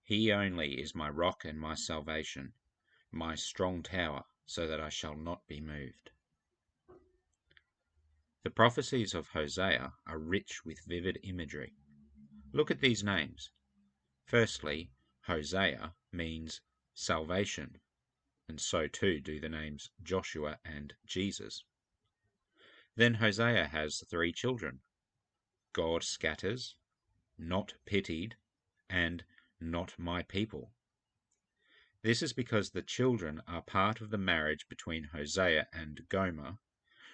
He only is my rock and my salvation, my strong tower, so that I shall not be moved. The prophecies of Hosea are rich with vivid imagery. Look at these names. Firstly, Hosea means salvation, and so too do the names Joshua and Jesus. Then Hosea has 3 children: God scatters, not pitied, and not my people. This is because the children are part of the marriage between Hosea and Gomer,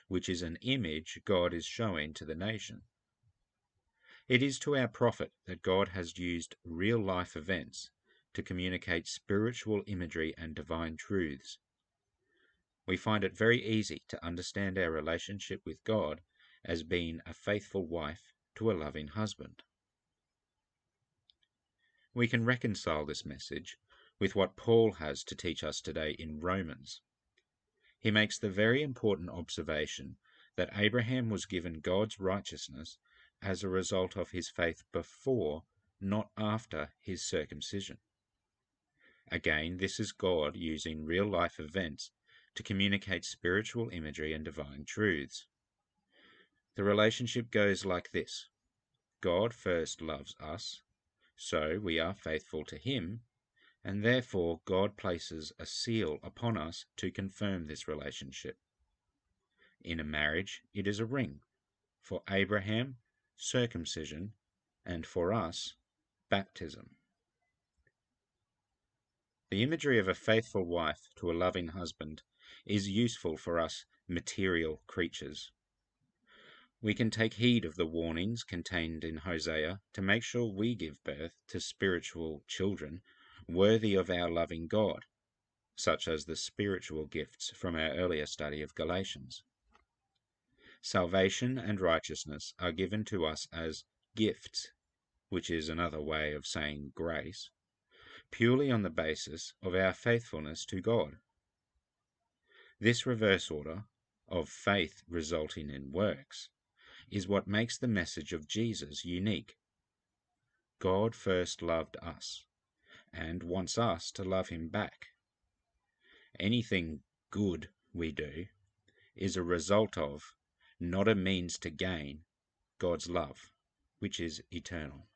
which is an image God is showing to the nation. It is to our profit that God has used real-life events to communicate spiritual imagery and divine truths. We find it very easy to understand our relationship with God as being a faithful wife to a loving husband. We can reconcile this message with what Paul has to teach us today in Romans. He makes the very important observation that Abraham was given God's righteousness as a result of his faith before, not after, his circumcision. Again, this is God using real-life events to communicate spiritual imagery and divine truths. The relationship goes like this: God first loves us, so we are faithful to him, and therefore God places a seal upon us to confirm this relationship. In a marriage, it is a ring. For Abraham, circumcision, and for us, baptism. The imagery of a faithful wife to a loving husband is useful for us material creatures. We can take heed of the warnings contained in Hosea to make sure we give birth to spiritual children worthy of our loving God, such as the spiritual gifts from our earlier study of Galatians. Salvation and righteousness are given to us as gifts, which is another way of saying grace, purely on the basis of our faithfulness to God. This reverse order of faith resulting in works is what makes the message of Jesus unique. God first loved us and wants us to love him back. Anything good we do is a result of, not a means to gain, God's love, which is eternal.